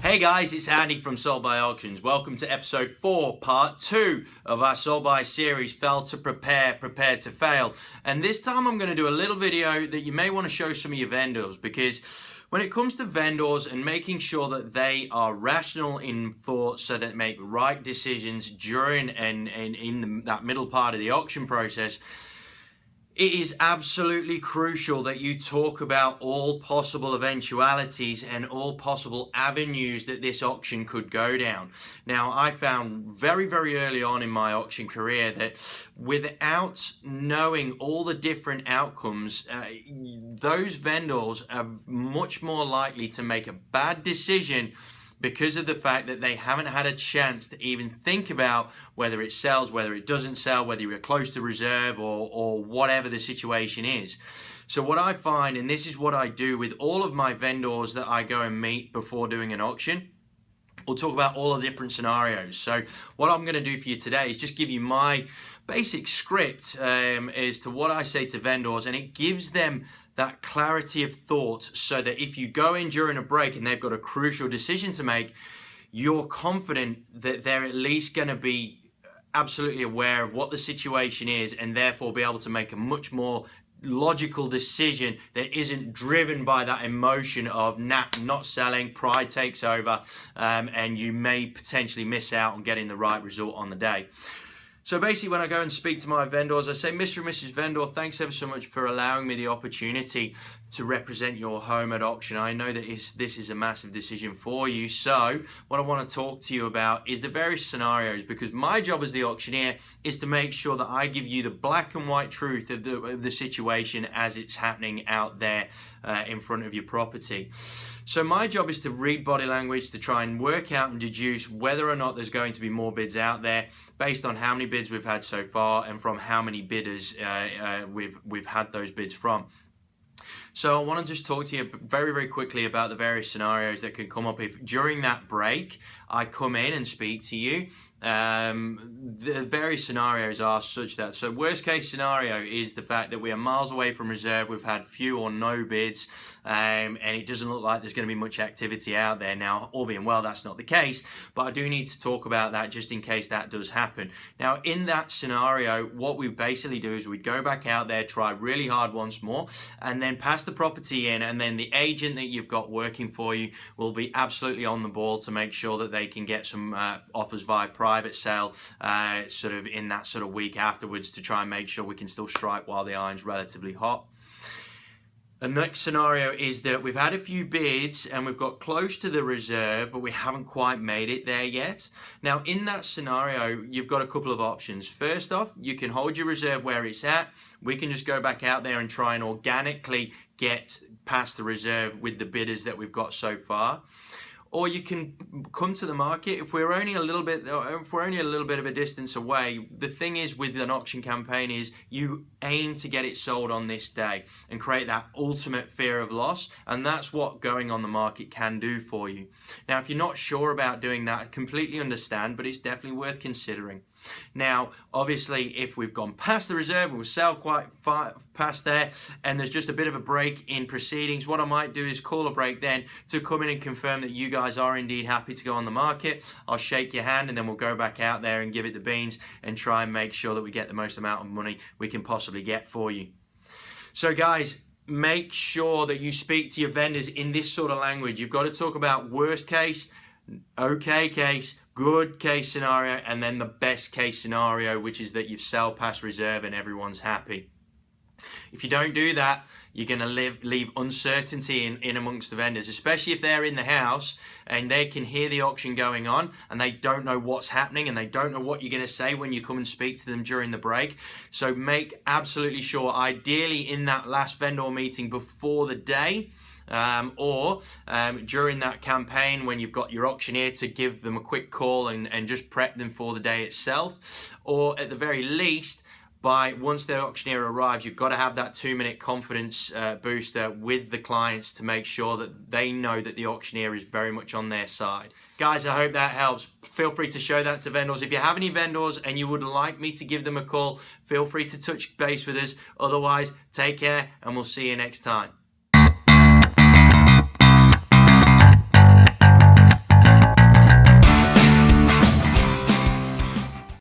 Hey guys, it's Andy from Sold by Auctions. Welcome to episode 4, part 2 of our Sold by series, Fail to Prepare, Prepared to Fail. And this time I'm going to do a little video that you may want to show some of your vendors, because when it comes to vendors and making sure that they are rational in thought so that they make right decisions during and in that middle part of the auction process, it is absolutely crucial that you talk about all possible eventualities and all possible avenues that this auction could go down. Now, I found very early on in my auction career that without knowing all the different outcomes, those vendors are much more likely to make a bad decision because of the fact that they haven't had a chance to even think about whether it sells, whether it doesn't sell, whether you're close to reserve or whatever the situation is. So what I find, and this is what I do with all of my vendors that I go and meet before doing an auction, we'll talk about all the different scenarios. So what I'm going to do for you today is just give you my basic script as to what I say to vendors, and it gives them that clarity of thought so that if you go in during a break and they've got a crucial decision to make, you're confident that they're at least going to be absolutely aware of what the situation is and therefore be able to make a much more logical decision that isn't driven by that emotion of not selling, pride takes over, and you may potentially miss out on getting the right result on the day. So basically, when I go and speak to my vendors, I say, Mr. and Mrs. Vendor, thanks ever so much for allowing me the opportunity to represent your home at auction. I know that this is a massive decision for you. So what I want to talk to you about is the various scenarios, because my job as the auctioneer is to make sure that I give you the black and white truth of the situation as it's happening out there in front of your property. So my job is to read body language, to try and work out and deduce whether or not there's going to be more bids out there based on how many bids we've had so far and from how many bidders we've had those bids from. So I want to just talk to you very quickly about the various scenarios that could come up if during that break I come in and speak to you. The various scenarios are such that, so worst case scenario is the fact that we are miles away from reserve, we've had few or no bids, and it doesn't look like there's going to be much activity out there. Now, all being well, that's not the case, but I do need to talk about that just in case that does happen. Now, in that scenario, what we basically do is we go back out there, try really hard once more, and then pass the property in, and then the agent that you've got working for you will be absolutely on the ball to make sure that they can get some offers via private sale sort of in that sort of week afterwards to try and make sure we can still strike while the iron's relatively hot. The next scenario is that we've had a few bids and we've got close to the reserve, but we haven't quite made it there yet. Now, in that scenario, you've got a couple of options. First off, you can hold your reserve where it's at. We can just go back out there and try and organically get past the reserve with the bidders that we've got so far. Or you can come to the market if we're only a little bit of a distance away. The thing is with an auction campaign is you aim to get it sold on this day and create that ultimate fear of loss, and that's what going on the market can do for you. Now, if you're not sure about doing that, I completely understand, but it's definitely worth considering. Now, obviously, if we've gone past the reserve, we'll sell quite far past there, and there's just a bit of a break in proceedings, what I might do is call a break then to come in and confirm that you guys are indeed happy to go on the market. I'll shake your hand, and then we'll go back out there and give it the beans and try and make sure that we get the most amount of money we can possibly get for you. So guys, make sure that you speak to your vendors in this sort of language. You've got to talk about worst case, okay case, good case scenario, and then the best case scenario, which is that you've sold past reserve and everyone's happy. If you don't do that, you're going to leave uncertainty in amongst the vendors, especially if they're in the house and they can hear the auction going on and they don't know what's happening and they don't know what you're going to say when you come and speak to them during the break. So make absolutely sure, ideally in that last vendor meeting before the day, or during that campaign when you've got your auctioneer, to give them a quick call and just prep them for the day itself, or at the very least, once the auctioneer arrives, you've got to have that 2-minute confidence booster with the clients to make sure that they know that the auctioneer is very much on their side. Guys, I hope that helps. Feel free to show that to vendors. If you have any vendors and you would like me to give them a call, feel free to touch base with us. Otherwise, take care and we'll see you next time.